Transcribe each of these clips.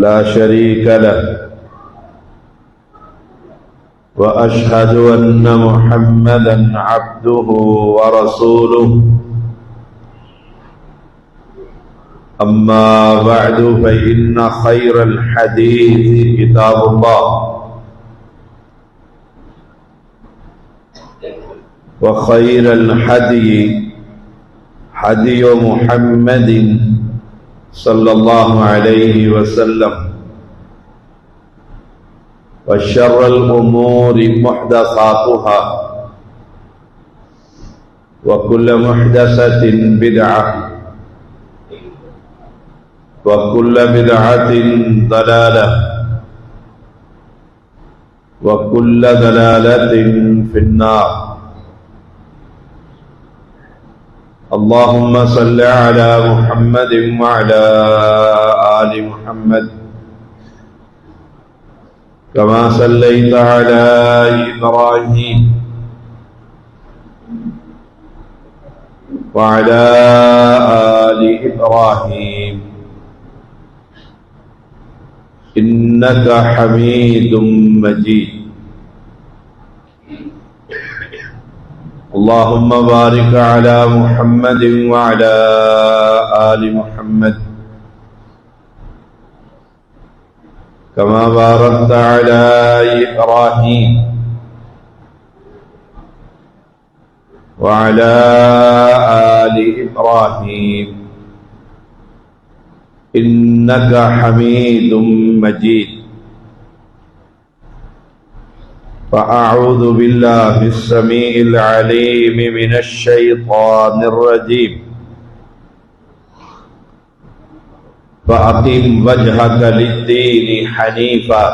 لا شريك له وأشهد أن محمدا عبده ورسوله أما بعد فإن خير الحديث كتاب الله وخير الهدي هدي محمد صلى الله عليه وسلم وشر الأمور محدثاتها وكل محدثة بدعة وكل بدعة ضلالة وكل ضلالة في النار اللهم صل على محمد وعلى آل محمد كما صليت على إبراهيم وعلى آل إبراهيم إنك حميد مجيد اللهم بارك على محمد وعلى آل محمد كما باركت على إبراهيم وعلى آل إبراهيم إنك حميد مجيد فأعوذ بالله السميع العليم من الشيطان الرجيم فأقم وجهك للدين حنيفا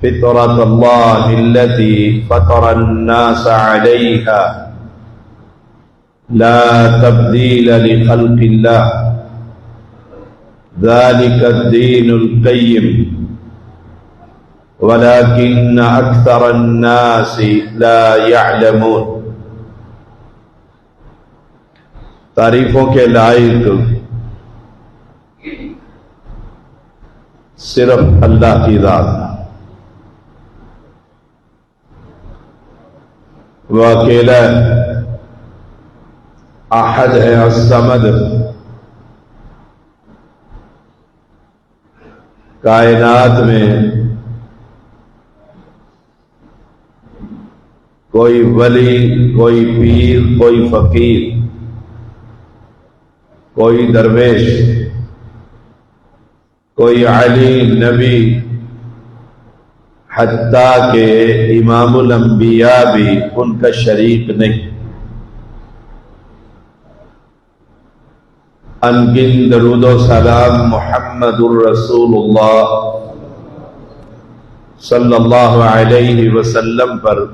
فطرة الله التي فطر الناس عليها لا تبديل لخلق الله ذلك الدين القيم ولكن أكثر الناس لا يعلمون. تعریفوں کے لائق صرف اللہ کی ذات ہے. وہ اکیلا احد ہے، الصمد. کائنات میں کوئی ولی، کوئی پیر، کوئی فقیر، کوئی درویش، کوئی علی نبی، حتیٰ کہ امام الانبیاء بھی ان کا شریک نہیں. انگن درود و سلام محمد الرسول اللہ صلی اللہ علیہ وسلم پر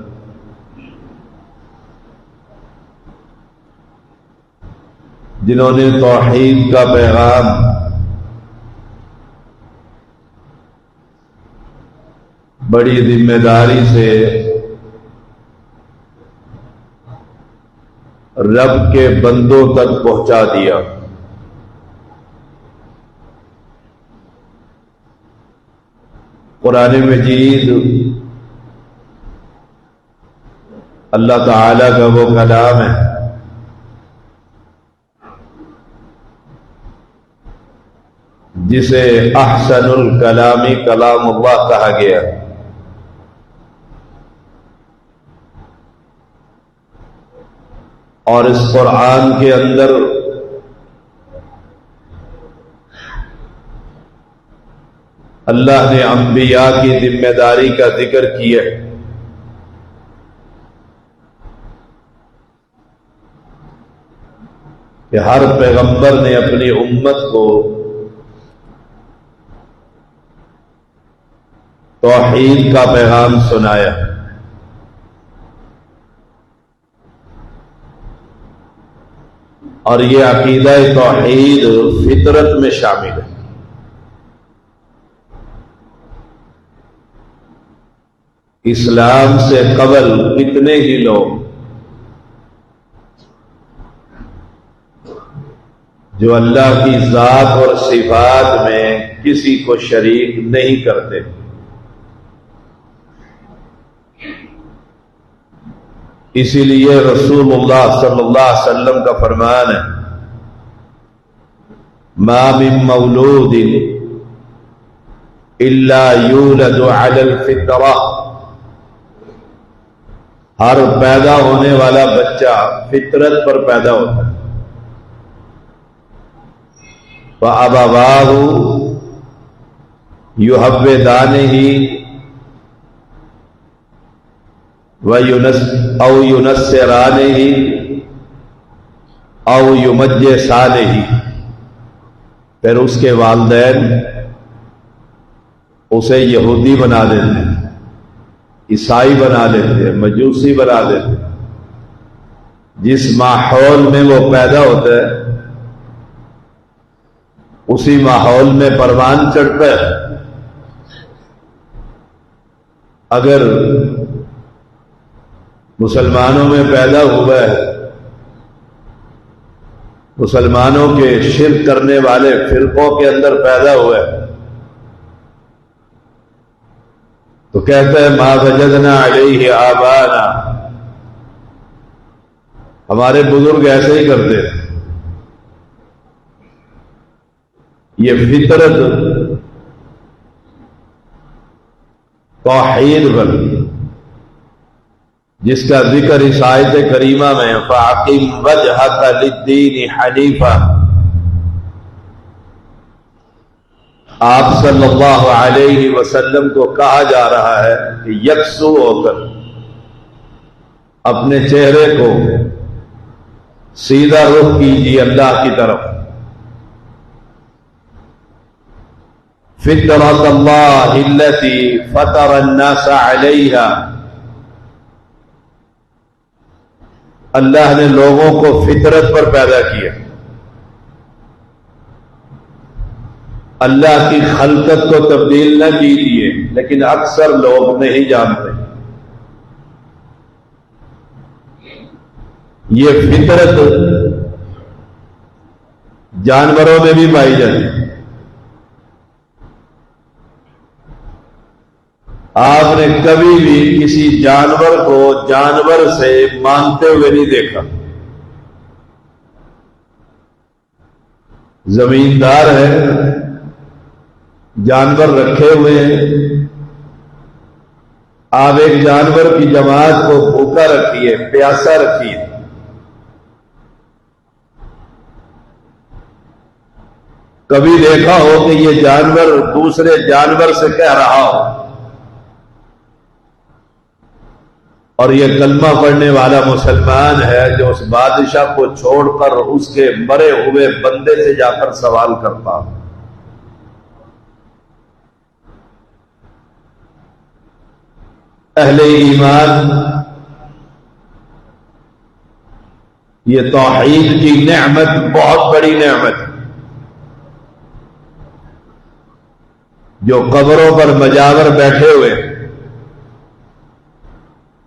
جنہوں نے توحید کا پیغام بڑی ذمہ داری سے رب کے بندوں تک پہنچا دیا. قرآن مجید اللہ تعالی کا وہ کلام ہے جسے احسن الکلام کلام اللہ کہا گیا. اور اس قرآن کے اندر اللہ نے انبیاء کی ذمہ داری کا ذکر کیا ہے. کہ ہر پیغمبر نے اپنی امت کو توحید کا پیغام سنایا. اور یہ عقیدہ توحید فطرت میں شامل ہے. اسلام سے قبل کتنے ہی لوگ جو اللہ کی ذات اور صفات میں کسی کو شریک نہیں کرتے۔ اسی لیے رسول اللہ صلی اللہ علیہ وسلم کا فرمان ہے، ما من مولود الا یولد علی الفطرہ، ہر پیدا ہونے والا بچہ فطرت پر پیدا ہوتا ہے۔ فَأَبَوَاهُ يُحَوِّدَانِهِ أَوْ يُنَصِّرَانِهِ أَوْ يُمَجِّسَانِهِ، پھر اس کے والدین اسے یہودی بنا دیتے ہیں، عیسائی بنا دیتے ہیں، مجوسی بنا دیتے ہیں۔ جس ماحول میں وہ پیدا ہوتا ہے اسی ماحول میں پروان چڑھتا ہے۔ اگر مسلمانوں میں پیدا ہوا ہے، مسلمانوں کے شرک کرنے والے فرقوں کے اندر پیدا ہوا ہے، تو کہتا ہے ما وجدنا علیہ آبانا، ہمارے بزرگ ایسے ہی کرتے تھے۔ یہ فطرت توحید پر جس کا ذکر اس آیت کریمہ میں فَأَقِمْ وَجْهَكَ لِلدِّينِ حَنِيفًا، آپ صلی اللہ علیہ وسلم کو کہا جا رہا ہے کہ یکسو ہو کر اپنے چہرے کو سیدھا رخ کیجیے اللہ کی طرف۔ فطرۃ اللہ التی فطر الناس علیہا، اللہ نے لوگوں کو فطرت پر پیدا کیا، اللہ کی خلقت کو تبدیل نہ کیجیے، لیکن اکثر لوگ نہیں جانتے۔ یہ فطرت جانوروں میں بھی پائی جاتی ہے۔ آپ نے کبھی بھی کسی جانور کو جانور سے مانگتے ہوئے نہیں دیکھا۔ زمیندار ہے، جانور رکھے ہوئے ہیں، آپ ایک جانور کی جماعت کو بھوکا رکھیے، پیاسا رکھیے، کبھی دیکھا ہو کہ یہ جانور دوسرے جانور سے کہہ رہا ہو، اور یہ کلمہ پڑھنے والا مسلمان ہے جو اس بادشاہ کو چھوڑ کر اس کے مرے ہوئے بندے سے جا کر سوال کرتا ہو۔ اہل ایمان یہ توحید کی نعمت بہت بڑی نعمت ہے، جو قبروں پر مجاور بیٹھے ہوئے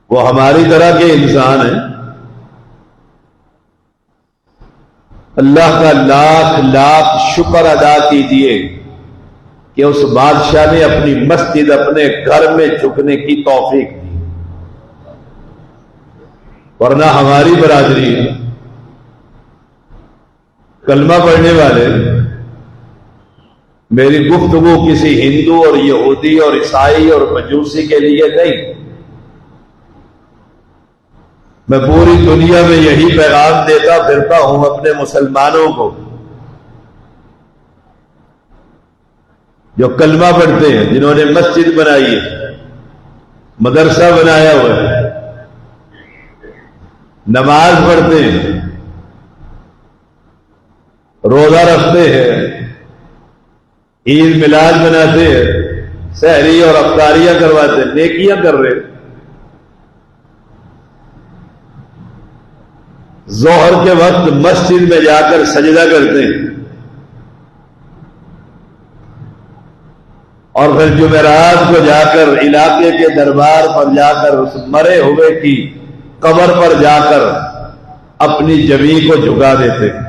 وہ ہماری طرح کے انسان ہیں۔ اللہ کا لاکھ لاکھ شکر ادا کیجیے کہ اس بادشاہ نے اپنی مسجد اپنے گھر میں جھکنے کی توفیق دی، ورنہ ہماری برادری کلمہ پڑھنے والے، میری گفتگو کسی ہندو اور یہودی اور عیسائی اور مجوسی کے لیے نہیں، میں پوری دنیا میں یہی پیغام دیتا پھرتا ہوں اپنے مسلمانوں کو جو کلمہ پڑھتے ہیں، جنہوں نے مسجد بنائی ہے، مدرسہ بنایا ہوا ہے، نماز پڑھتے ہیں، روزہ رکھتے ہیں، عید میلاد مناتے ہیں، سحری اور افطاریاں کرواتے ہیں، نیکیاں کر رہے ہیں، ظہر کے وقت مسجد میں جا کر سجدہ کرتے ہیں، اور پھر جمعرات کو جا کر علاقے کے دربار پر جا کر اس مرے ہوئے کی قبر پر جا کر اپنی جبین کو جھکا دیتے ہیں۔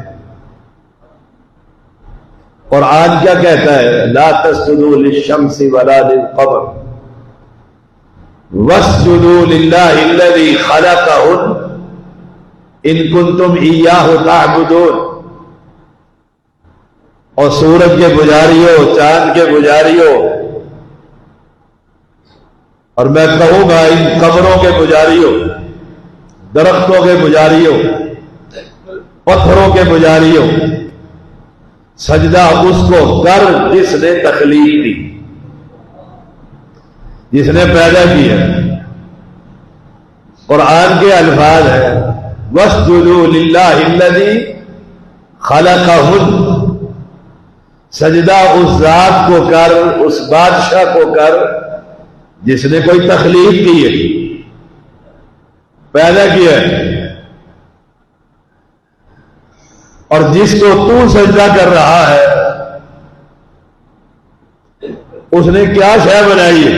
قرآن کیا کہتا ہے؟ لا تسجدوا للشمس ولا للقمر واسجدوا للہ الذی خلقہن ان کنتم ایاہ تعبدون. اور سورج کے پجاریوں، چاند کے پجاریوں، اور میں کہوں گا ان قبروں کے پجاریوں، درختوں کے پجاریوں، پتھروں کے پجاریوں، سجدہ اس کو کر جس نے تخلیق کی، جس نے پیدا کیا. قرآن کے الفاظ ہیں وَاسْجُدُوا لِلَّهِ الَّذِي خَلَقَهُنَّ. سجدہ اس ذات کو کر، اس بادشاہ کو کر جس نے کوئی تخلیق کی ہے، پیدا کیا ہے. اور جس کو تو سجدہ کر رہا ہے اس نے کیا شے بنائی ہے؟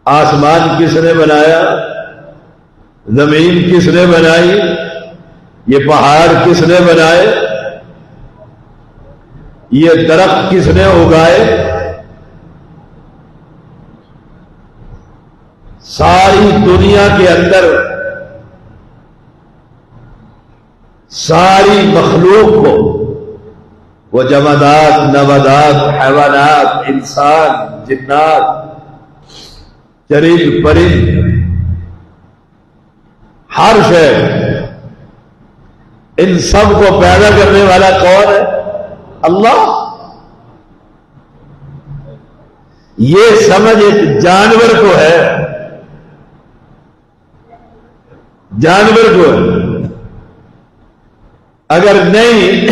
آسمان کس نے بنایا؟ زمین کس نے بنائی؟ یہ پہاڑ کس نے بنائے؟ یہ درخت کس نے اگائے؟ ساری دنیا کے اندر ساری مخلوق کو، وہ جمادات، نباتات، حیوانات، انسان، جنات، چرند پرند، ہر شے، ان سب کو پیدا کرنے والا کون ہے؟ اللہ. یہ سمجھ ایک جانور کو ہے، جانور کو ہے. اگر نہیں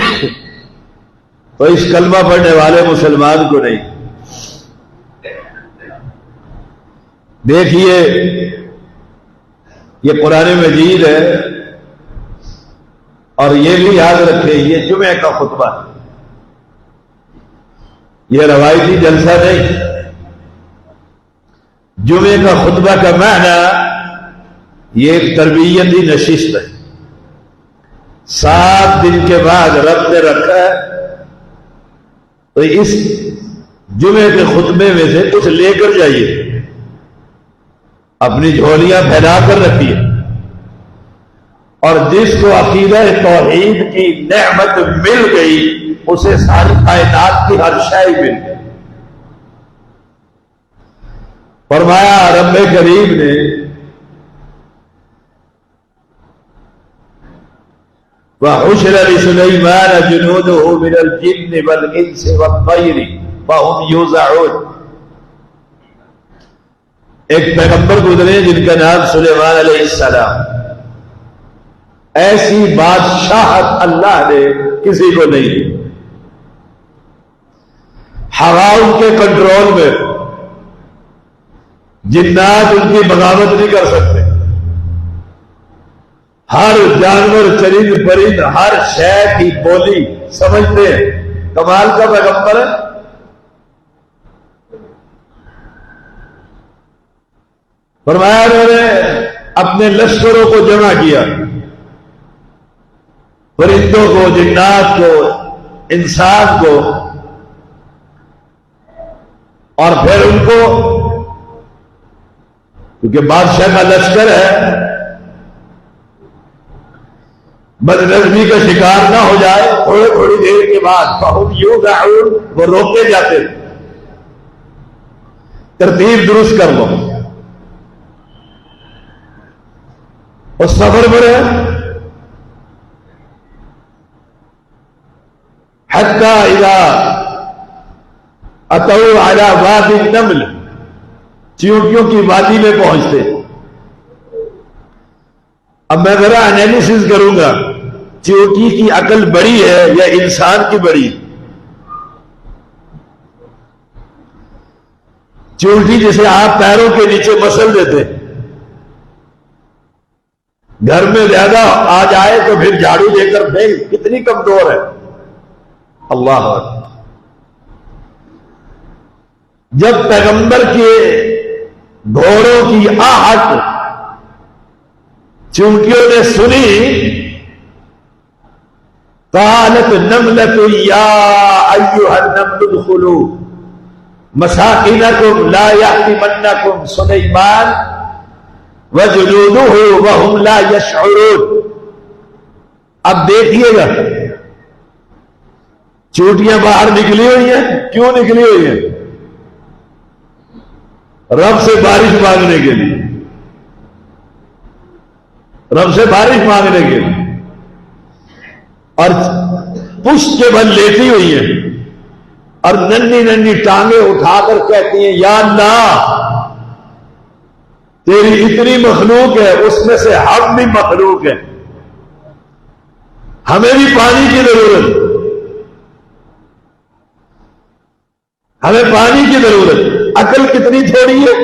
تو اس کلمہ پڑھنے والے مسلمان کو نہیں. دیکھیے یہ قرآن مجید ہے، اور یہ بھی یاد رکھیں یہ جمعہ کا خطبہ ہے، یہ روایتی جلسہ نہیں. جمعہ کا خطبہ کا معنی یہ ایک تربیتی نشست ہے. 7 دن کے بعد رب نے رکھا ہے تو اس جمعے کے خطبے میں سے کچھ لے کر جائیے، اپنی جھولیاں پھیلا کر رکھیے. اور جس کو عقیدہ توحید کی نعمت مل گئی اسے ساری کائنات کی ہر شے مل گئی. فرمایا رب کریم نے وَحُشِرَ لِسُلَيْمَانَ جُنُودُهُ مِنَ الْجِنِّ وَالْإِنسِ وَالطَّيْرِ فَهُمْ يُوزَعُونَ. ایک پیغمبر گزرے جن کا نام سلیمان علیہ السلام. ایسی بادشاہت اللہ نے کسی کو نہیں دی. ہوا ان کے کنٹرول میں، جنات ان کی بغاوت نہیں کر سکتے. ہر جانور، چرند پرند، ہر شے کی بولی سمجھتے ہیں. کمال کا پیغمبر ہے. فرمایا انہوں نے اپنے لشکروں کو جمع کیا، پرندوں کو، جنات کو، انسان کو، اور پھر ان کو، کیونکہ بادشاہ کا لشکر ہے، بدنظمی کا شکار نہ ہو جائے. تھوڑی دیر کے بعد فَهُمْ يُوزَعُونَ، وہ روکے جاتے تھے. ترتیب درست کر لو. اور سفر پر ہے حَتَّى إِذَا أَتَوْا عَلَى وَادِ النَّمْلِ، چیونٹیوں کی وادی میں پہنچتے. اب میں ذرا انالیسس کروں گا، چیونٹی کی عقل بڑی ہے یا انسان کی بڑی؟ چیونٹی جسے آپ پیروں کے نیچے مسل دیتے، گھر میں زیادہ آ جائے تو پھر جھاڑو دے کر پھینک، کتنی کمزور ہے. اللہ اکبر. جب پیغمبر کے گھوڑوں کی آہٹ چونٹیوں نے سنی قالت نملۃ یا ایھا النمل ادخلوا مساکنکم لا یحطمنکم سلیمان وجنودہ وہم لا یشعرون. اب دیکھیے گا چوٹیاں باہر نکلی ہوئی ہیں. کیوں نکلی ہوئی ہیں؟ رب سے بارش مانگنے کے لیے. رب سے بارش مانگنے کے لیے. اور پشت کے بل لیتی ہوئی ہیں اور ننھی ننھی ٹانگیں اٹھا کر کہتی ہیں یا اللہ تیری اتنی مخلوق ہے، اس میں سے ہم بھی مخلوق ہیں، ہمیں بھی پانی کی ضرورت، ہمیں پانی کی ضرورت. عقل کتنی تھوڑی ہے،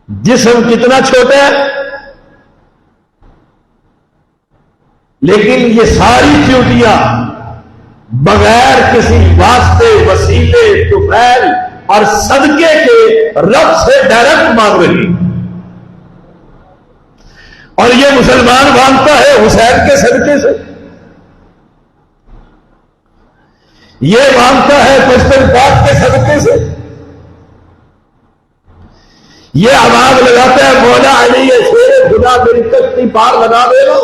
جسم کتنا چھوٹا ہے، لیکن یہ ساری چیوٹیاں بغیر کسی واسطے وسیلے طفیل اور صدقے کے رب سے ڈائریکٹ مانگ رہی. اور یہ مسلمان مانگتا ہے حسین کے صدقے سے، یہ مانگتا ہے پشتر پاک کے صدقے سے، یہ آواز لگاتا ہے مولا علی شیر خدا میری کشتی پار لگا دے گا.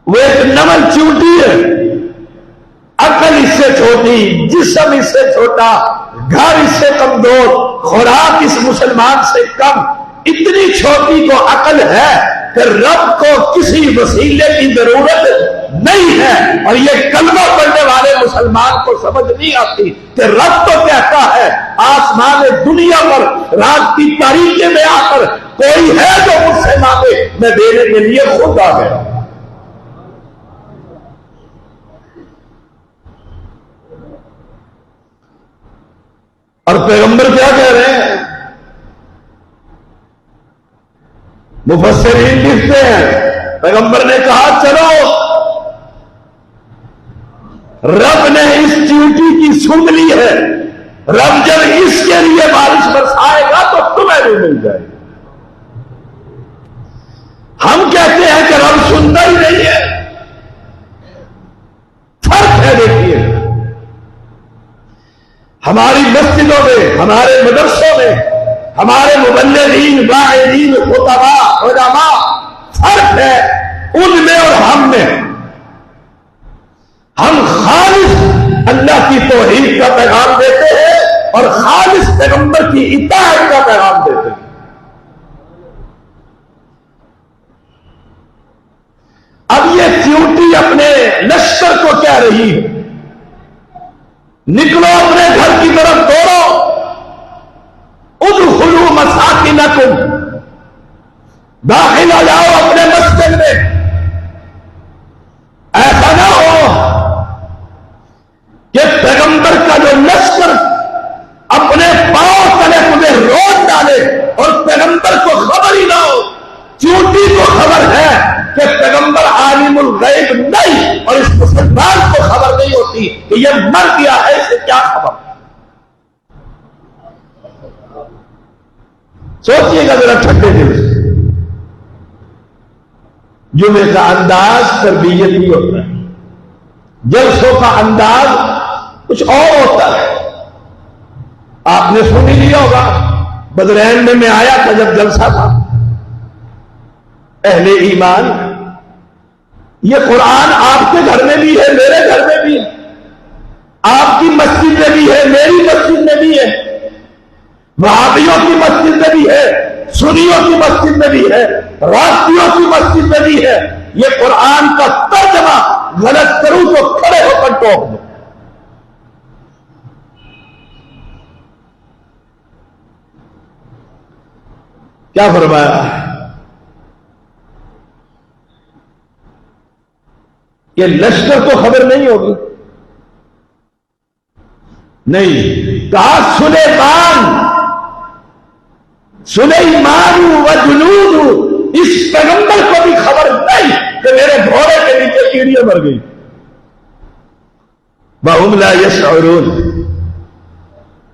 وہ ایک نمل چونٹی ہے، عقل اس سے چھوٹی، جسم اس سے چھوٹا، گھر اس سے کمزور، خوراک اس مسلمان سے کم. اتنی چھوٹی کو عقل ہے کہ رب کو کسی وسیلے کی ضرورت نہیں ہے. اور یہ کلمہ پڑھنے والے مسلمان کو سمجھ نہیں آتی کہ رب تو کہتا ہے آسمان دنیا پر رات کی تاریکی میں آ کر کوئی ہے جو مجھ سے مانگے میں دینے کے لیے خود آ گیا. اور پیغمبر کیا کہہ رہے ہیں؟ مفسرین لکھتے ہیں پیغمبر نے کہا چلو رب نے اس چیوٹی کی سن لی ہے، رب جب اس کے لیے بارش برسائے گا تو تمہیں بھی مل جائے گی. ہم کہتے ہیں کہ رب سنتا ہی نہیں ہے. فرق ہے. دیکھیے ہماری مسجدوں میں، ہمارے مدرسوں میں، ہمارے مبلغین، واعظین، خطباء، علماء، فرق ہے ان میں اور ہم میں. ہم خالص اللہ کی توحید کا پیغام دیتے ہیں اور خالص پیغمبر کی اطاعت کا پیغام دیتے ہیں. اب یہ چیوٹی اپنے لشکر کو کہہ رہی ہے نکلو اپنے گھر کی طرف دوڑو، ادخلوا مساکنکم، داخل آ جاؤ اپنے مسجد میں. ایسا نہ ہو کہ پیغمبر کا جو لشکر اپنے پاؤں تلے تمہیں روک ڈالے اور پیغمبر کو خبر ہی نہ ہو. چیوٹی کو خبر ہے کہ پیغمبر عالم الغیب نہیں، اور اس مسلمان کو خبر نہیں ہوتی کہ یہ مر گیا ہے، اسے کیا خبر. سوچئے گا ذرا ٹھنڈے دل سے. جمعے کا انداز تربیت بھی ہوتا ہے، جلسوں کا انداز کچھ اور ہوتا ہے. آپ نے سن ہی لیا ہوگا بدرین میں آیا تھا جب جلسہ تھا. اہل ایمان، یہ قرآن آپ کے گھر میں بھی ہے، میرے گھر میں بھی ہے، آپ کی مسجد میں بھی ہے، میری مسجد میں بھی ہے، وہابیوں کی مسجد میں بھی ہے، سنیوں کی مسجد میں بھی ہے، رافضیوں کی مسجد میں بھی ہے. یہ قرآن کا ترجمہ غلط کروں تو کھڑے ہو کر ٹوک دو. کیا فرمایا کہ لشکر کو خبر نہیں ہوگی؟ نہیں، کہا سلیمان و جنود، اس پیغمبر کو بھی خبر نہیں کہ میرے گھوڑے کے نیچے کیڑیاں مر گئی. وَهُمْ لَا يَشْعُرُونَ.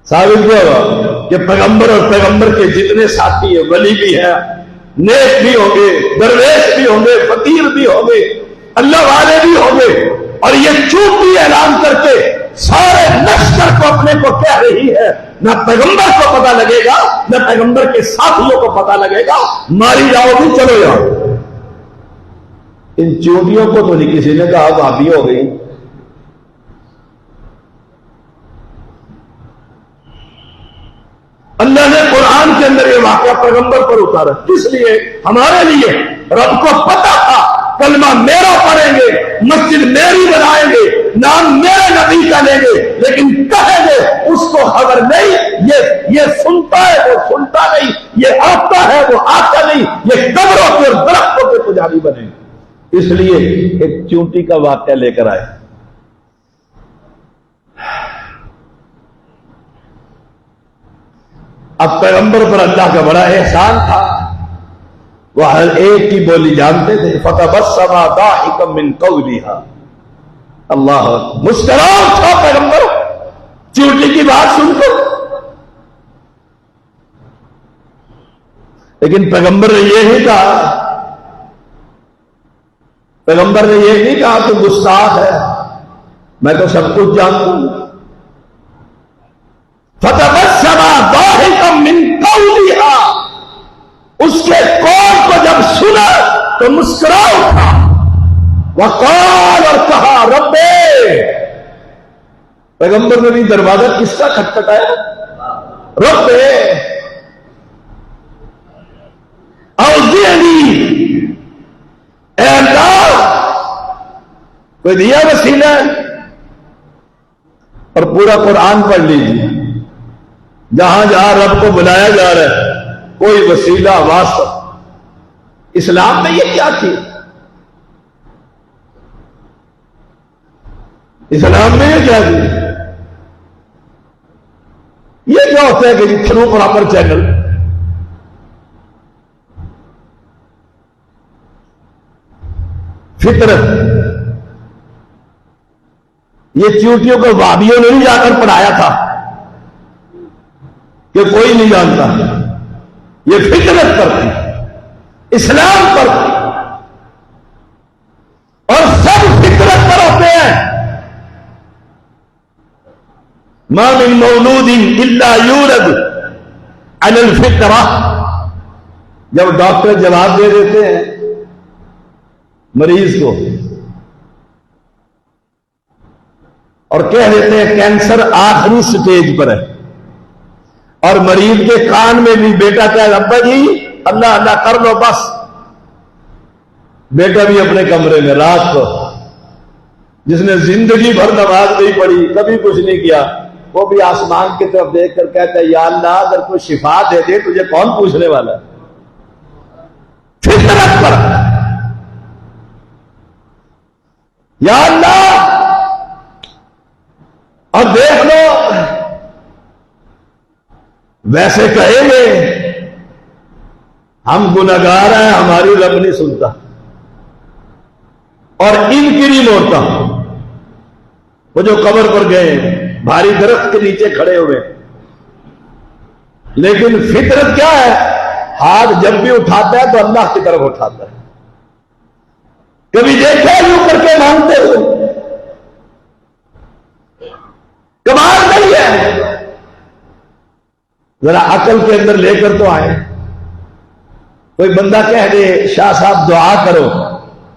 ثابت کیا ہوا کہ پیغمبر اور پیغمبر کے جتنے ساتھی ہیں، ولی بھی ہیں، نیک بھی ہوں گے، درویش بھی ہوں گے، فقیر بھی ہوں گے، اللہ والے بھی ہوں گے، اور یہ چونٹی اعلان کر کے سارے لشکر کو اپنے کو کہہ رہی ہے، نہ پیغمبر کو پتہ لگے گا، نہ پیغمبر کے ساتھیوں کو پتہ لگے گا، ماری جاؤ گی، چلو جاؤ۔ ان چونٹیوں کو تو نہیں کسی نے کہا بھابھی ہو گئی۔ اللہ نے قرآن کے اندر یہ واقعہ پیغمبر پر اتارا، کس لیے؟ ہمارے لیے۔ رب کو پتا تھا کلمہ میرا پڑھیں گے، مسجد میری بنائیں گے، نام میرے نبی کا لیں گے، لیکن کہیں گے اس کو خبر نہیں، یہ سنتا ہے وہ سنتا نہیں، یہ آتا ہے وہ آتا نہیں، یہ قبروں کے اور درختوں کے پجاری بنے گے۔ اس لیے ایک چونٹی کا واقعہ لے کر آئے۔ اب پیغمبر پر اللہ کا بڑا احسان تھا، وہ ہر ایک کی بولی جانتے تھے۔ فَتَبَسَّمَ ضَاحِكًا مِّن قَوْلِهَا، اللہ مسکرا اٹھا پیغمبر چونٹی کی بات سن کر۔ لیکن پیغمبر نے یہ نہیں کہا، پیغمبر نے یہ نہیں کہا کہ گستاخ ہے، میں تو سب کچھ جانتا ہوں۔ فَتَبَسَّمَ ضَاحِكًا مِّن قَوْلِهَا، اس کے قول کو جب سنا تو مسکرا اٹھا۔ وقال، اور کہا، رب، پیغمبر نے بھی دروازہ کس کا کھٹکھٹایا؟ رب اوزعنی، اے اللہ، کوئی دیا وسیلہ؟ اور پورا قرآن پڑھ لیجیے، جہاں جہاں رب کو بلایا جا رہا ہے کوئی وسیلہ واسطہ۔ اسلام میں یہ کیا تھی؟ اسلام میں یہ کیا تھی؟ یہ کیا ہوتا ہے کہ تھرو پراپر چینل؟ فطرت، یہ چونٹیوں کو وابیوں نے نہیں جا کر پڑھایا تھا کہ کوئی نہیں جانتا، یہ فطرت پر تھی، اسلام پر تھی، اور سب فطرت پر ہوتے ہیں۔ ما من مولود الا یولد علی الفطرہ۔ جب ڈاکٹر جواب دے دیتے ہیں مریض کو اور کہہ دیتے ہیں کینسر آخری سٹیج پر ہے، اور مریض کے کان میں بھی بیٹا کہہ، ابا جی اللہ اللہ کر لو بس، بیٹا بھی اپنے کمرے میں رات کو، جس نے زندگی بھر نماز نہیں پڑھی، کبھی کچھ نہیں کیا، وہ بھی آسمان کی طرف دیکھ کر کہتا ہے یا اللہ اگر کوئی شفا دے دے تجھے کون پوچھنے والا ہے؟ فطرت پر، یا اللہ۔ اور دیکھ لو، ویسے کہیں گے ہم گناہگار ہیں، ہماری رب نہیں سنتا، اور ان کی نہیں موڑتا۔ وہ جو قبر پر گئے بھاری درخت کے نیچے کھڑے ہوئے، لیکن فطرت کیا ہے؟ ہاتھ جب بھی اٹھاتا ہے تو اللہ کی طرف اٹھاتا ہے، کبھی دیکھا یوں کر کے مانگتے ہو، کمال نہیں ہے۔ ذرا عقل کے اندر لے کر تو آئے۔ کوئی بندہ کہہ دے شاہ صاحب دعا کرو،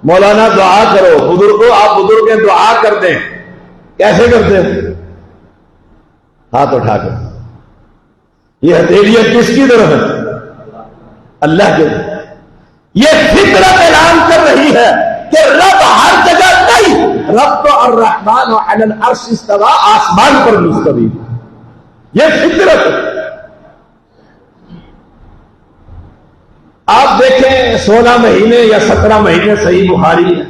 مولانا دعا کرو، بزرگوں آپ بزرگ ہیں دعا کر دیں، کیسے کرتے ہیں؟ ہاتھ اٹھا کر۔ یہ ہتھیلیاں کس کی طرف ہے؟ اللہ کے۔ یہ فطرت اعلان کر رہی ہے کہ رب ہر جگہ نہیں، رب تو الرحمن علی العرش استوی، آسمان پر مستوی، یہ فطرت۔ آپ دیکھیں 16 مہینے یا 17 مہینے صحیح بخاری ہے،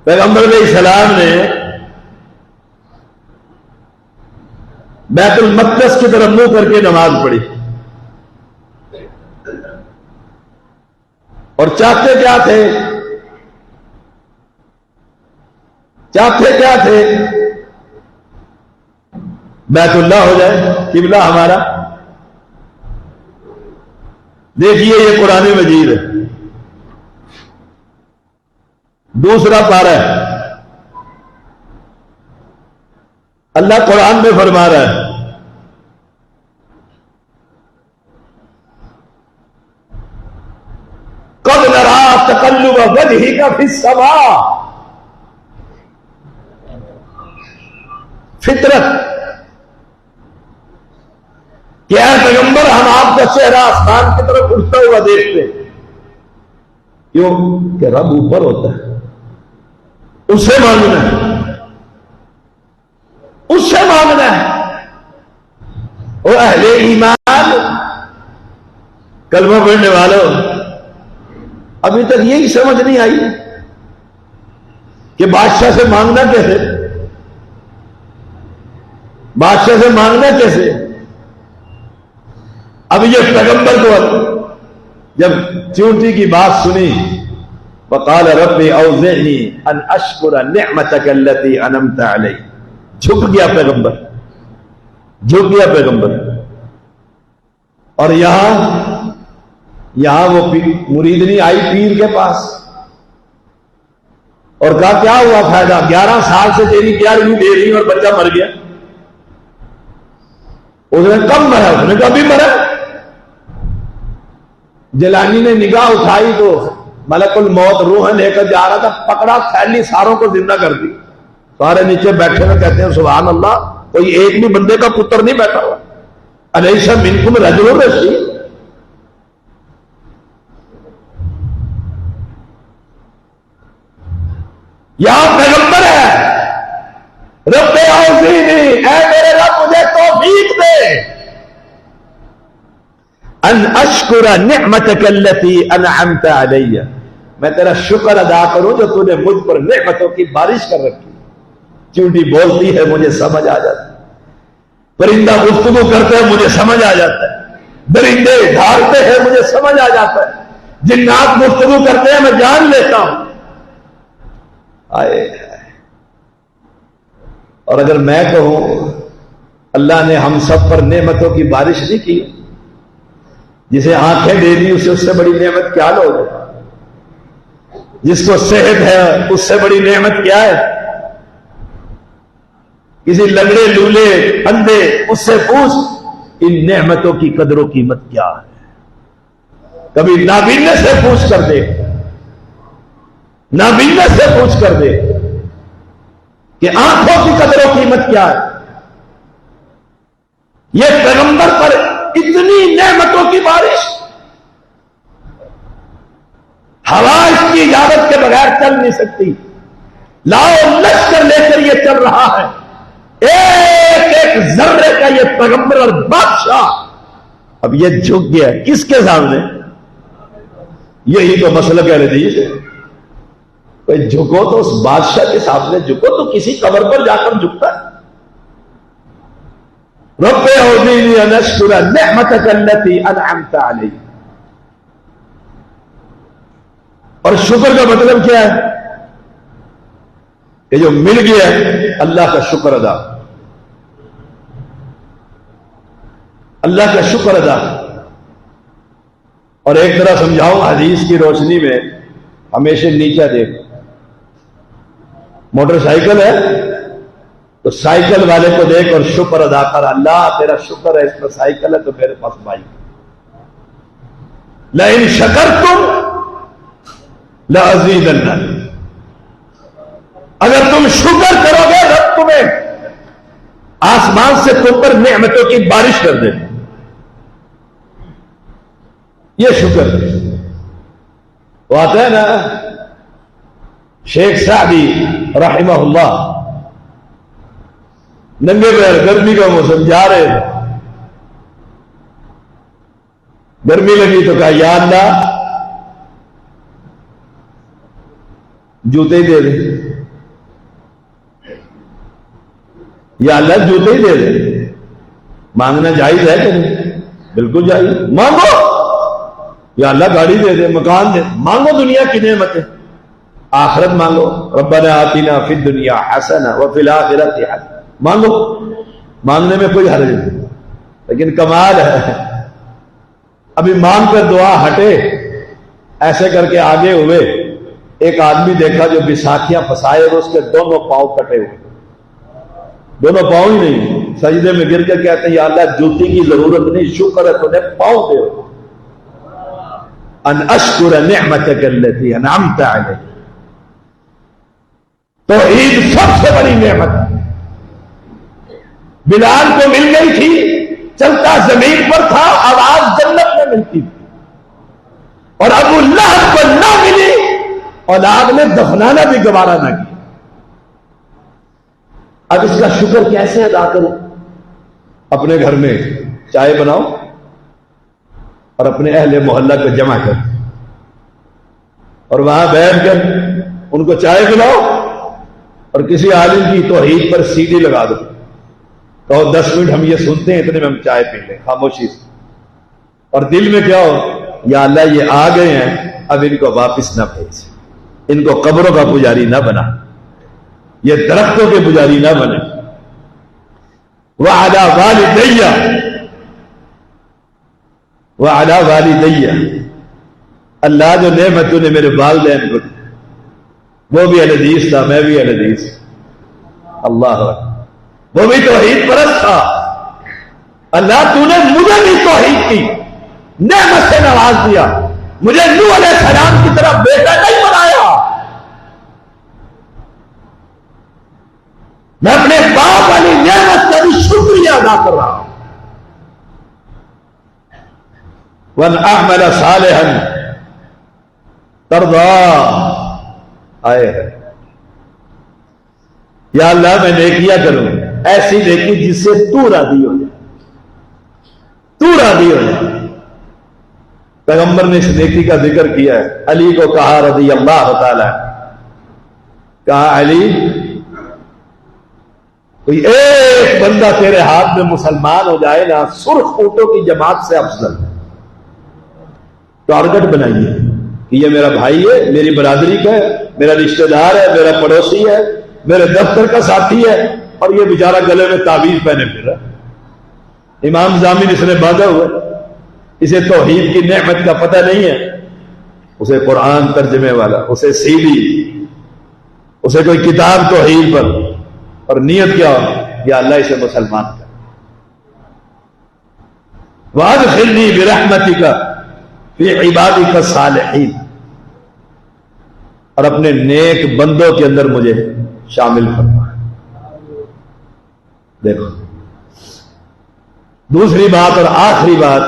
پیغمبر علیہ السلام نے بیت المقدس کی طرف منہ کر کے نماز پڑھی، اور چاہتے کیا تھے؟ چاہتے کیا تھے؟ بیت اللہ ہو جائے قبلہ ہمارا۔ دیکھیے یہ قرآن مجید ہے، دوسرا پارہ ہے، اللہ قرآن میں فرما رہا ہے قَدْ نَرَىٰ تَقَلُّبَ وَجْهِكَ فِي السَّمَاءِ، فطرت کیا ہے پیغمبر، ہم آپ کا چہرہ آسمان کی طرف اٹھتا ہوا دیکھتے ہیں۔ کیوں کہ رب اوپر ہوتا ہے، اس سے مانگنا ہے، اس سے مانگنا ہے۔ او اہل ایمان، کلمہ پڑھنے والوں، ابھی تک یہی سمجھ نہیں آئی کہ بادشاہ سے مانگنا کیسے، بادشاہ سے مانگنا کیسے؟ اب یہ پیغمبر کو جب چونٹی کی بات سنی، وقال رب اوزعنی ان اشکر نعمتک التی انعمت علی، جھک گیا پیغمبر، جھک گیا پیغمبر۔ اور یہاں وہ مریدنی آئی پیر کے پاس اور کہا کیا ہوا فائدہ، 11 سال سے تیری 11ویں دے رہی اور بچہ مر گیا۔ اس نے کب مرا؟ اس نے کبھی مرا۔ جیلانی نے نگاہ اٹھائی تو ملک الموت روح لے کر جا رہا تھا، پکڑا، تھیلی ساروں کو زندہ کر دی، سارے نیچے بیٹھے ہوئے کہتے ہیں سبحان اللہ، کوئی ایک بھی بندے کا پتر نہیں بیٹھا ہوا۔ الیس منکم رجل رشید، یہاں پیغمبر ہے، رب اوزعنی، اے میرے رب مجھے توفیق دے، ان اشکر نعمتک التی انعمت علی، میں تیرا شکر ادا کروں جو تو نے مجھ پر نعمتوں کی بارش کر رکھی۔ چونٹی بولتی ہے مجھے سمجھ آ جاتا ہے، پرندہ گفتگو کرتے ہیں مجھے سمجھ آ جاتا ہے، درندے ڈھارتے ہیں مجھے سمجھ آ جاتا ہے، جنات گفتگو کرتے ہیں میں جان لیتا ہوں۔ اور اگر میں کہوں اللہ نے ہم سب پر نعمتوں کی بارش نہیں کی، جسے آنکھیں دے دی اسے اس سے بڑی نعمت کیا لوگ، جس کو صحت ہے اس سے بڑی نعمت کیا ہے؟ کسی لنگڑے لولے اندھے اس سے پوچھ ان نعمتوں کی قدر و قیمت کیا ہے۔ کبھی نابینے سے پوچھ کر دے، نابینے سے پوچھ کر دے کہ آنکھوں کی قدر و قیمت کیا ہے۔ یہ پیغمبر پر اتنی نعمتوں کی بارش، ہوا اس کی اجازت کے بغیر چل نہیں سکتی، لاؤ لشکر لے کر یہ چل رہا ہے، ایک ایک ذرے کا یہ پیغمبر اور بادشاہ اب یہ جھک گیا کس کے سامنے؟ یہی تو مسلک اہل حدیث ہے، کوئی جھکو تو اس بادشاہ کے سامنے جھکو، تو کسی قبر پر جا کر جھکتا ہے۔ رب اوزعنی ان اشکر نعمتک التی انعمت علی، اور شکر کا مطلب کیا ہے؟ کہ جو مل گیا اللہ کا شکر ادا، اللہ کا شکر ادا۔ اور ایک طرح سمجھاؤں حدیث کی روشنی میں، ہمیشہ نیچے دیکھ، موٹر سائیکل ہے تو سائیکل والے کو دیکھ اور شکر ادا کر، اللہ تیرا شکر ہے اس پر سائیکل ہے تو میرے پاس بائک۔ لئن شکرتم لأزیدن، اگر تم شکر کرو گے رب تمہیں آسمان سے تم پر نعمتوں کی بارش کر دے۔ یہ شکر وہ آتا ہے نا، شیخ سعدی رحمہ اللہ ننگے پیر، گرمی کا موسم، جا رہے تھے، گرمی لگی تو کہا یا اللہ جوتے ہی دے دے، یا اللہ جوتے ہی دے دے۔ مانگنا جائز ہے کہ نہیں؟ بالکل جائز، مانگو، یا اللہ گاڑی دے دے، مکان دے، مانگو دنیا کی نعمتیں، آخرت مانگو، ربنا آتنا فی الدنیا حسنہ وفی الآخرۃ حسنہ، مانگو، مانگنے میں کوئی حرج نہیں، لیکن کمال ہے اب ایمان پر دعا ہٹے، ایسے کر کے آگے ہوئے، ایک آدمی دیکھا جو بساکھیاں پھنسائے اور اس کے دونوں پاؤں کٹے ہوئے، دونوں پاؤں ہی نہیں، سجدے میں گر کے کہتے ہیں یا اللہ جوتی کی ضرورت نہیں، شکر ہے تو نے پاؤں دے ان اشکر نعمتک التی انعمت علی۔ توحید سب سے بڑی نعمت ہے۔ بلال کو مل گئی تھی، چلتا زمین پر تھا، آواز جنت میں ملتی تھی، اور ابو لہب کو نہ ملی، اولاد نے دفنانا بھی گوارا نہ کیا۔ اب اس کا شکر کیسے ادا کروں؟ اپنے گھر میں چائے بناؤ اور اپنے اہل محلہ کو جمع کر، اور وہاں بیٹھ کر ان کو چائے پلاؤ، اور کسی عالم کی توحید پر سی ڈی لگا دو، کہو 10 منٹ ہم یہ سنتے ہیں، اتنے میں ہم چائے پی لیں خاموشی سے، اور دل میں کیا ہو، یا اللہ یہ آ گئے ہیں، اب ان کو واپس نہ بھیج، ان کو قبروں کا پجاری نہ بنا، یہ درختوں کے پجاری نہ بنے۔ وَعَلَى وَالِدَيَّ وَعَلَى وَالِدَيَّ، اللہ جو نعمتوں نے میرے والدین کو دی، وہ بھی اہل حدیث تھا، میں بھی اہل حدیث، اللہ اکبر، وہ بھی توحید پرست تھا، اللہ تو نے مجھے بھی توحید کی نعمت سے نواز دیا، مجھے نوح علیہ السلام کی طرح بیٹا نہیں بنایا، میں اپنے باپ والی نعمت کا بھی شکریہ ادا کر رہا ہوں۔ وَأَنْ أَعْمَلَ صَالِحًا تَرْضَىٰ، آئے ہے یا اللہ میں نیکیاں کروں، ایسی نیکی جس سے تو راضی ہو جائے، تو راضی ہو جائے۔ پیغمبر نے اس نیکی کا ذکر کیا ہے، علی کو کہا رضی اللہ تعالی، کہا علی کوئی ایک بندہ تیرے ہاتھ میں مسلمان ہو جائے نا، سرخ اونٹوں کی جماعت سے افضل، ٹارگٹ بنائیے کہ یہ میرا بھائی ہے، میری برادری کا ہے، میرا رشتہ دار ہے، میرا پڑوسی ہے، میرے دفتر کا ساتھی ہے، اور یہ بیچارہ گلے میں تعویذ پہنے پھر رہا ہے، امام ضامن اس نے باندھا ہوا، اسے توحید کی نعمت کا پتہ نہیں ہے، اسے قرآن ترجمے والا، اسے سی ڈی، اسے کوئی کتاب توحید پر، اور نیت کیا ہو، یا اللہ اسے مسلمان کر، وَأَدْخِلْنِي بِرَحْمَتِكَ فِي عِبَادِكَ الصَّالِحِينَ، اور اپنے نیک بندوں کے اندر مجھے شامل فرما۔ دیکھو دوسری بات اور آخری بات،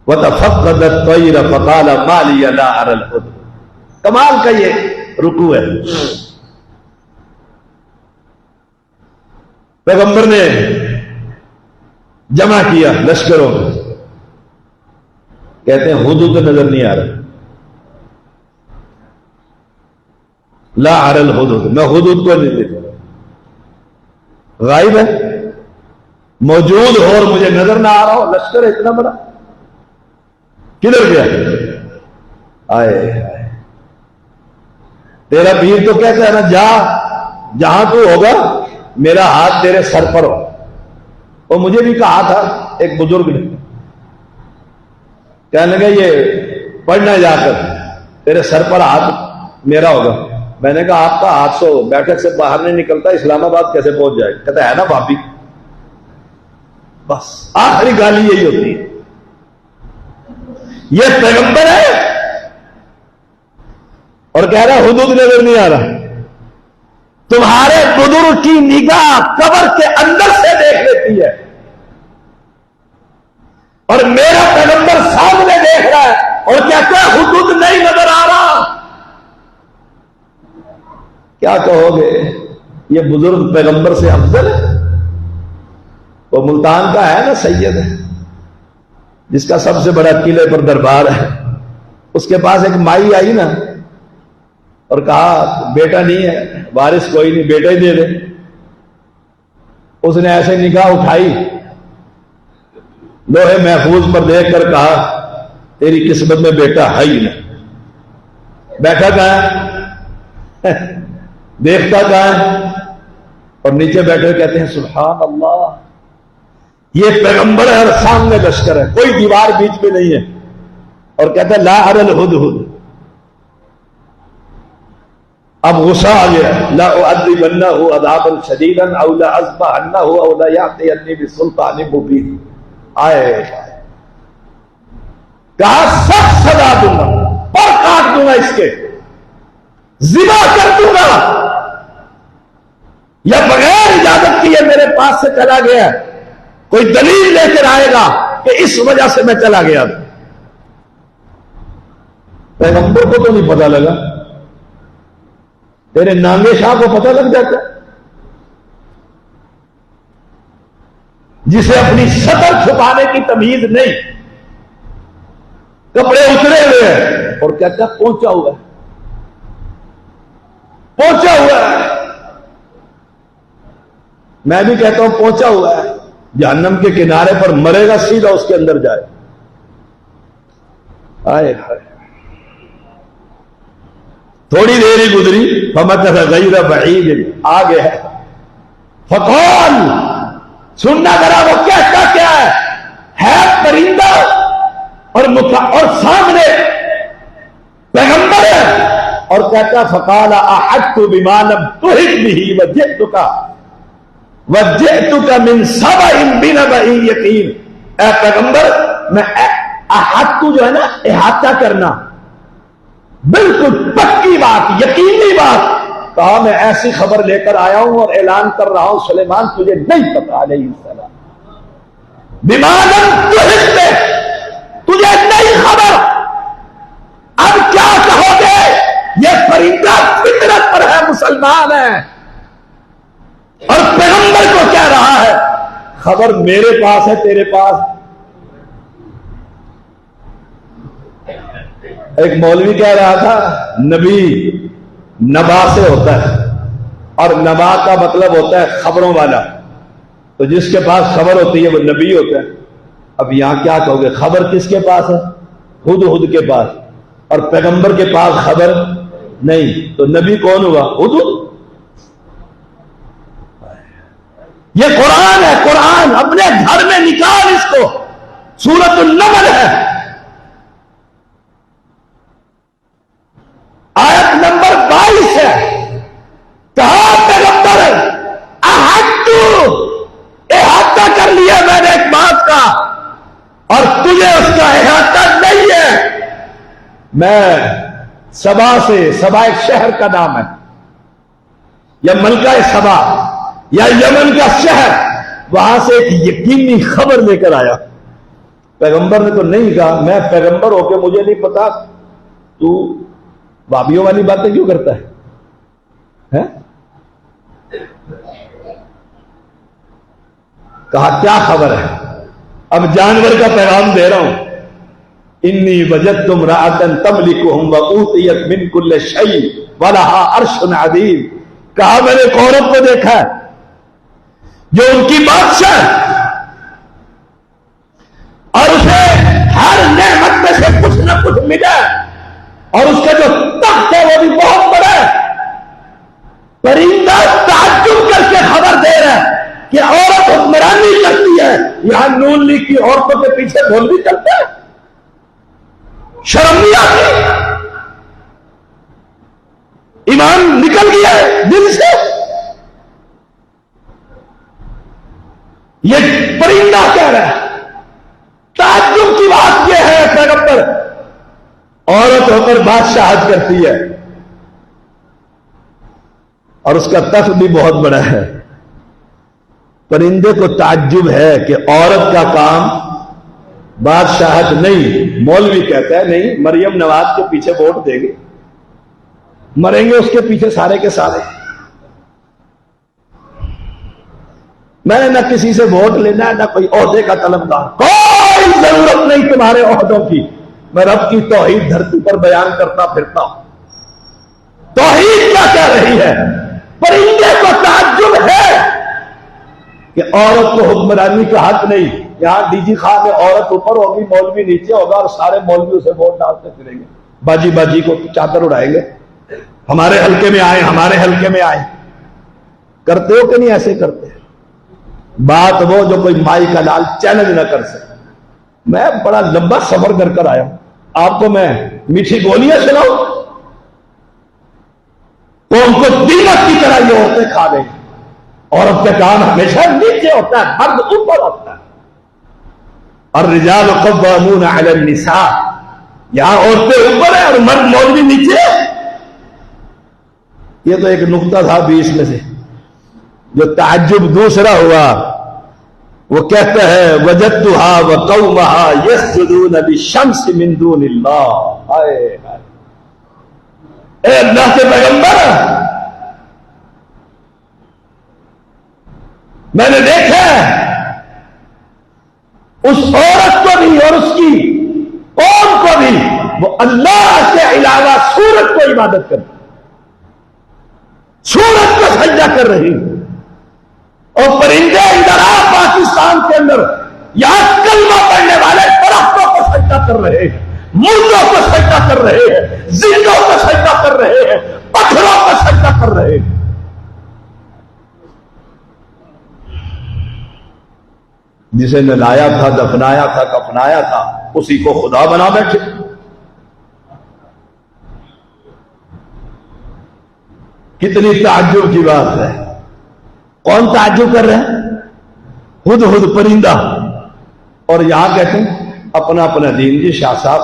وَتَفَقَّدَ الطَّيْرَ فَقَالَ مَا لِيَ لَا أَرَى الْهُدْهُدَ، کمال کا یہ رکوع ہے۔ پیغمبر نے جمع کیا لشکروں کو، کہتے ہیں ہدہد نظر نہیں آ رہا، لا ارى الہدہد، میں ہدہد کو نہیں دیکھ رہا، غائب ہے، موجود ہو اور مجھے نظر نہ آ رہا ہو، لشکر اتنا بڑا کدھر گیا؟ آئے تیرا پیر تو کہتا ہے نا، جا جہاں تو ہوگا میرا ہاتھ تیرے سر پر ہو، وہ مجھے بھی کہا تھا ایک بزرگ نے، کہنے لگا یہ پڑھنا جا کر تیرے سر پر ہاتھ میرا ہوگا، میں نے کہا آپ کا ہاتھ سو بیٹھک سے باہر نہیں نکلتا، اسلام آباد کیسے پہنچ جائے؟ کہتا ہے نا بھابی، بس آخری گالی یہی ہوتی ہے، یہ پیغمبر ہے اور کہہ رہا حدود نظر نہیں آ رہا، تمہارے بزرگ کی نگاہ قبر کے اندر سے دیکھ لیتی ہے، اور میرا پیغمبر سامنے دیکھ رہا ہے اور کہتا ہے حدود نہیں نظر آ رہا۔ کیا کہو گے؟ یہ بزرگ پیغمبر سے افضل ہے؟ وہ ملتان کا ہے نا سید ہے، جس کا سب سے بڑا قلعے پر دربار ہے، اس کے پاس ایک مائی آئی نا اور کہا بیٹا نہیں ہے، وارث کوئی نہیں، بیٹا ہی دے دے۔ اس نے ایسے نگاہ اٹھائی، لوہے محفوظ پر دیکھ کر کہا تیری قسمت میں بیٹا ہے ہی نہیں، بیٹھا کہاں ہے؟ دیکھتا کہاں ہے؟ اور نیچے بیٹھے کہتے ہیں سبحان اللہ، یہ پیغمبر ہے اور سامنے لشکر ہے، کوئی دیوار بیچ میں نہیں ہے، اور کہتا ہے لا اری الہدہد۔ اب غصہ آ گیا، لا اعذبنہ عذابا شدیدا او لا اذبحنہ او لا یاتینی بسلطان مبین۔ آئے کہا سخت سزا دوں گا، پر کاٹ دوں گا، اس کے ذبح کر دوں گا، یا بغیر اجازت کیے میرے پاس سے چلا گیا، کوئی دلیل لے کر آئے گا کہ اس وجہ سے میں چلا گیا۔ پیغمبر کو تو نہیں پتا لگا، تیرے نانگے شاہ کو پتہ لگ جاتا، جسے اپنی سطر چھپانے کی تمیز نہیں، کپڑے اترے ہوئے ہیں اور کہتا پہنچا ہوا ہے، پہنچا ہوا ہے۔ میں بھی کہتا ہوں پہنچا ہوا ہے، جہنم کے کنارے پر مرے گا، سیدھا اس کے اندر جائے۔ آئے ہائے، تھوڑی دیر ہی گزری، فمکث غیر بعید، آگے ہے، فقال، سننا ذرا وہ کہتا کیا ہے پرندہ اور سامنے پیغمبر ہے، اور کہتا فقال احطت بما لم تحط به وجئتک من سبأ بنبأ یقین۔ اے پیغمبر، میں احطت جو ہے نا، احاطہ کرنا، بالکل پکی بات، یقینی بات، کہا میں ایسی خبر لے کر آیا ہوں اور اعلان کر رہا ہوں سلیمان تجھے نہیں پتا علیہ السلام، بما لم تحط به، تجھے نہیں خبر۔ اب کیا کہو گے؟ یہ پرندہ فطرت پر ہے، مسلمان ہے، اور پیغمبر کو کہہ رہا ہے خبر میرے پاس ہے، تیرے پاس۔ ایک مولوی کہہ رہا تھا نبی نبا سے ہوتا ہے، اور نبا کا مطلب ہوتا ہے خبروں والا، تو جس کے پاس خبر ہوتی ہے وہ نبی ہوتا ہے۔ اب یہاں کیا کہو گے؟ خبر کس کے پاس ہے؟ ہدہد کے پاس، اور پیغمبر کے پاس خبر نہیں، تو نبی کون ہوا؟ ہدہد۔ یہ قرآن ہے، قرآن اپنے گھر میں نکال اس کو، سورۃ النمل ہے، آیت نمبر 22 ہے، کہا پیغمبر احاطہ کر لیا میں نے ایک بات کا، اور تجھے اس کا احاطہ نہیں ہے۔ میں سبا سے، سبا ایک شہر کا نام ہے، یا ملکہ سبا یا یمن کا شہر، وہاں سے ایک یقینی خبر لے کر آیا۔ پیغمبر نے تو نہیں کہا میں پیغمبر ہو کے مجھے نہیں پتا، تو بابیوں والی باتیں کیوں کرتا ہے؟ کہا کیا خبر ہے؟ اب جانور کا پیغام دے رہا ہوں، انی وجدت امرأۃ تملکہم وأوتیت من کل شیء ولہا عرش عظیم۔ کہا میں نے ایک عورت کو دیکھا ہے جو ان کی بادشاہ ہے، اور اسے ہر نعمت میں سے کچھ نہ کچھ ملا ہے، اور اس کا جو تخت ہے وہ بھی بہت بڑا ہے۔ پرندہ تعجب کر کے خبر دے رہا ہے کہ عورت حکمرانی کرتی ہے، یہاں نون لیگ کی عورتوں کے پیچھے ڈھول بھی چلتا ہے، شرم نہیں آتی؟ ایمان نکل گیا ہے دل سے؟ یہ پرندہ کہہ رہا ہے، تعجب کی بات یہ ہے پیغمبر، عورت ہو کر بادشاہت کرتی ہے، اور اس کا تخت بھی بہت بڑا ہے۔ پرندے کو تعجب ہے کہ عورت کا کام بادشاہت نہیں۔ مولوی کہتا ہے نہیں، مریم نواز کے پیچھے ووٹ دیں گے، مریں گے اس کے پیچھے سارے کے سارے، میں نے نہ کسی سے ووٹ لینا، نہ کوئی عہدے کا طلبگار، کوئی ضرورت نہیں تمہارے عہدوں کی، میں رب کی توحید دھرتی پر بیان کرتا پھرتا ہوں۔ توحید کیا کہہ رہی ہے؟ پرندے کو تعجب ہے کہ عورت کو حکمرانی کا حق نہیں۔ یہاں ڈی جی خان میں عورت اوپر ہوگی، مولوی نیچے ہوگا، اور سارے مولوی اسے ووٹ ڈالتے پھریں گے، باجی باجی کو چادر اڑائیں گے، ہمارے حلقے میں آئے، ہمارے حلقے میں آئے۔ کرتے ہو کہ نہیں ایسے کرتے؟ بات وہ جو کوئی مائی کا لال چیلنج نہ کر سکے. میں بڑا لمبا سفر کر آیا ہوں, آپ کو میں میٹھی گولیاں سناؤں؟ قوم کو دیمک کی طرح یہ عورتیں کھا گئی. عورت کا کام ہمیشہ نیچے ہوتا ہے, مرد اوپر ہوتا ہے. الرجال قوامون علی النساء, یہاں عورتیں اوپر ہیں اور مرد مولوی نیچے. یہ تو ایک نقطہ تھا 20 میں سے. جو تعجب دوسرا ہوا وہ کہتا ہے وجدتها وقومها يسجدون بالشمس من دون اللہ. اے اللہ کے پیغمبر, میں نے دیکھا اس عورت کو بھی اور اس کی قوم کو بھی وہ اللہ کے علاوہ سورج کو عبادت کرتی, سورج کو سجدہ کر رہی. اور پرندے ادھر پاکستان کے اندر یہاں کلمہ پڑھنے والے درختوں کو سجدہ کر رہے ہیں, مردوں کو سجدہ کر رہے ہیں, زندوں کو سجدہ کر رہے ہیں, پتھروں کو سجدہ کر رہے ہیں. جسے نلایا تھا, دفنایا تھا, کفنایا تھا, اسی کو خدا بنا بیٹھے. کتنی تعجب کی بات ہے. کون تعجب کر رہے ہیں؟ ہدہد پرندہ. اور یہاں کہتے ہیں اپنا اپنا دین. جی شاہ صاحب,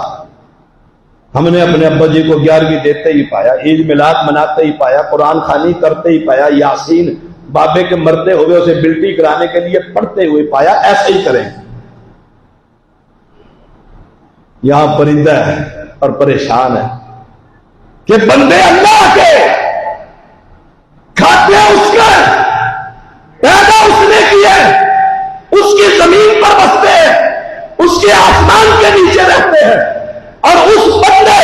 ہم نے اپنے ابا جی کو 11ویں دیتے ہی پایا, عید میلاد مناتے ہی پایا, قرآن خوانی کرتے ہی پایا, یاسین بابے کے مرتے ہوئے اسے بلٹی کرانے کے لیے پڑھتے ہوئے پایا. ایسے ہی کریں. یہاں پرندہ ہے اور پریشان ہے کہ بندے اللہ کے کھاتے ہیں, اس کا پیدا اس نے کیا, اس کی زمین پر بستے ہیں, اس کے آسمان کے نیچے رہتے ہیں, اور اس بندے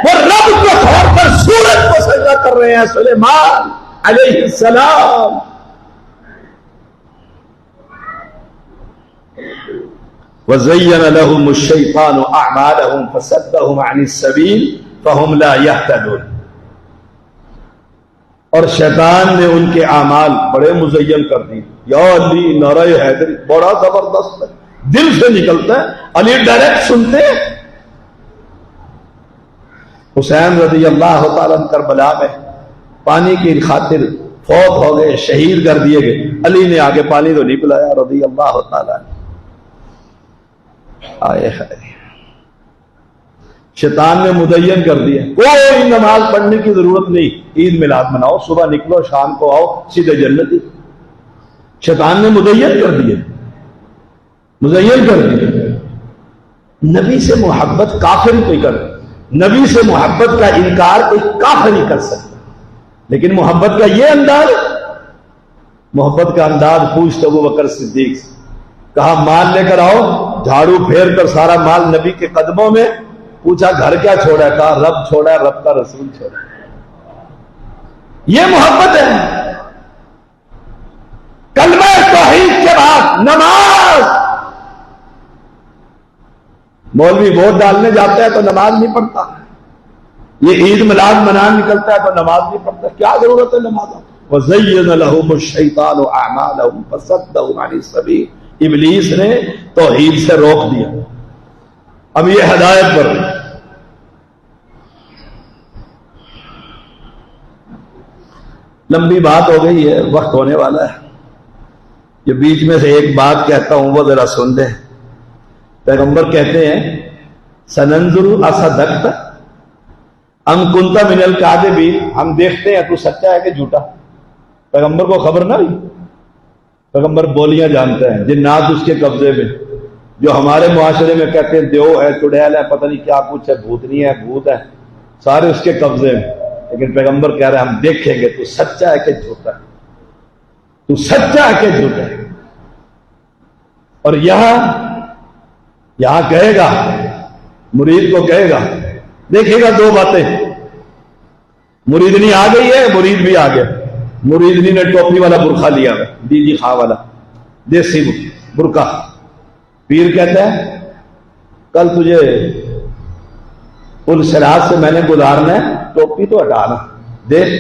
وہ رب کو چھوڑ کر سورج کو سجدہ کر رہے ہیں. سلیمان علیہ السلام. وَزَيَّنَ لَهُمُ الشَّيْطَانُ أَعْمَالَهُمْ فَصَدَّهُمْ عَنِ السَّبِيلِ فَهُمْ لَا يَهْتَدُونَ. اور شیطان نے ان کے اعمال بڑے مزین کر دی. یا علی نعرہ حیدری بڑا زبردست ہے, دل سے نکلتا ہے. علی ڈائریکٹ سنتے ہیں. حسین رضی اللہ تعالیٰ کربلا میں پانی کی خاطر فوت ہو گئے, شہید کر دیے گئے. علی نے آگے پانی تو نہیں پلایا رضی اللہ تعالیٰ. آئے ہائے, شیطان نے مدین کر دیا. کوئی نماز پڑھنے کی ضرورت نہیں, عید میلاد مناؤ, صبح نکلو شام کو آؤ, سیدھے جنتی. شیطان نے مدین کر دیا, مزین کر دیا. نبی سے محبت کافر کوئی کر, نبی سے محبت کا انکار کوئی کافر نہیں کر سکتا. لیکن محبت کا یہ انداز, محبت کا انداز پوچھتے ابو بکر صدیق سے, کہا مال لے کر آؤ, جھاڑو پھیر کر سارا مال نبی کے قدموں میں. پوچھا گھر کیا چھوڑا ہے؟ کہا رب چھوڑا ہے, رب کا رسول چھوڑا. یہ محبت ہے. کلمہ توحید کے بعد نماز. مولوی ووٹ ڈالنے جاتا ہے تو نماز نہیں پڑھتا, یہ عید میلاد منانے نکلتا ہے تو نماز نہیں پڑھتا. کیا ضرورت ہے نماز؟ وَزَيَّنَ لَهُمُ الشَّيْطَانُ أَعْمَالَهُمْ فَصَدَّهُمْ عَنِ السَّبِيلِ. ابلیس نے توحید سے روک دیا. اب یہ ہدایت پر لمبی بات ہو گئی ہے, وقت ہونے والا ہے. یہ بیچ میں سے ایک بات کہتا ہوں, وہ ذرا سن دیں. پیغمبر کہتے ہیں سننظر اصدقت ام کنت من الکاذبین, ہم دیکھتے ہیں تو سچا ہے کہ جھوٹا. پیغمبر کو خبر نہ ہوئی. پیغمبر بولیاں جانتا ہے, جنات اس کے قبضے میں. جو ہمارے معاشرے میں کہتے ہیں دیو ہے, چڑیل ہے, پتہ نہیں کیا کچھ ہے, بھوتنی ہے, بھوت ہے, سارے اس کے قبضے میں. لیکن پیغمبر کہہ رہے ہیں ہم دیکھیں گے تو سچا ہے کہ جھوٹا ہے, تو سچا ہے کہ جھوٹا ہے. اور یہاں کہے گا, مرید کو کہے گا, دیکھے گا دو باتیں. مریدنی آ گئی ہے, مرید بھی آ گیا. مریدنی نے ٹوپی والا برقع لیا ہے, دیجی خواہ والا دیسی برقع. پیر کہتا ہے کل تجھے پلسرات سے میں نے گزارنا ہے, ٹوپی تو ہٹانا, دیکھ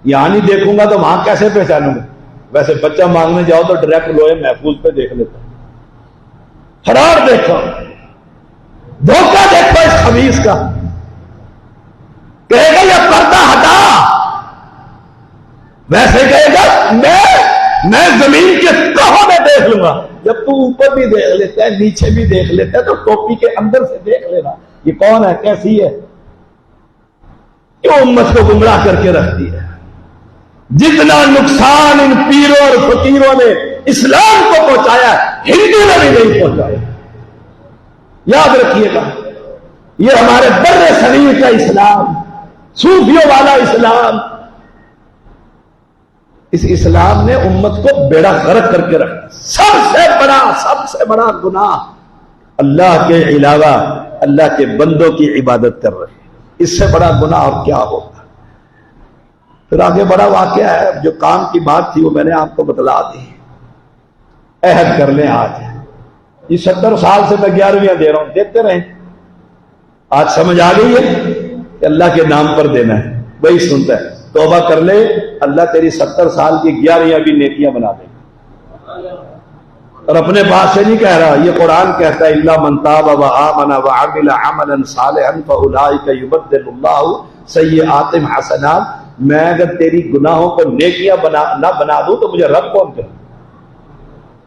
یہاں نہیں دیکھوں گا تو وہاں کیسے پہچانوں گا. ویسے بچہ مانگنے جاؤ تو ڈائریکٹ لوہے محفوظ پہ دیکھ لیتا، فراڈ دیکھو، دھوکہ دیکھو اس خبیث کا، کہے گا یہ پردہ ہٹا، ویسے کہے گا میں زمین کے تہوں میں دیکھ لوں گا۔ جب تو اوپر بھی دیکھ لیتا ہے نیچے بھی دیکھ لیتا ہے تو ٹوپی کے اندر سے دیکھ لینا یہ کون ہے، کیسی ہے، کیوں امت کو گمراہ کر کے رکھتی ہے۔ جتنا نقصان ان پیروں اور فقیروں نے اسلام کو پہنچایا ہے ہندو نے بھی نہیں پہنچایا۔ یاد رکھیے گا، یہ ہمارے بر صغیر کا اسلام، صوفیوں والا اسلام، اس اسلام نے امت کو بیڑا غرق کر کے رکھا۔ سب سے بڑا گناہ اللہ کے علاوہ اللہ کے بندوں کی عبادت کر رہے ہیں، اس سے بڑا گناہ اور کیا ہوگا۔ پھر آگے بڑا واقعہ ہے، جو کام کی بات تھی وہ میں نے آپ کو بتلا دی۔ عہد کر لیں آج، یہ 70 سال سے میں 11ویں دے رہا ہوں، دیکھتے رہیں، آج سمجھ آ گئی ہے کہ اللہ کے نام پر دینا ہے، وہی سنتا ہے۔ توبہ کر لے، اللہ تیری 70 سال کی 11 بھی نیکیاں بنا دے گا۔ اور اپنے بات سے نہیں کہہ رہا، یہ قرآن کہتا ہے الا من تاب وآمن وعمل عملا صالحا فاولئک یبدل اللہ سیئاتہم حسنات۔ میں اگر تیری گناہوں کو نیکیاں نہ بنا دوں تو مجھے رب کون کرے؟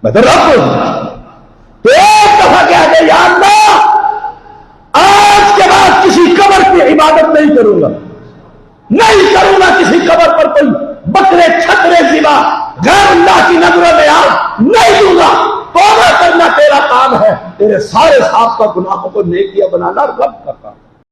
میں تو رب ہوں۔ تو ایک دفعہ کہہ دے یا اللہ آج کے بعد کسی قبر کی عبادت نہیں کروں گا، نہیں کروں گا کسی قبر پر کوئی بکرے چھترے سوا غیر اللہ کی نظروں میں آگ نہیں دوں گا۔ توبہ کرنا تیرا کام ہے، تیرے سارے سابقہ گناہوں کو نیکیاں بنانا رب کا کام۔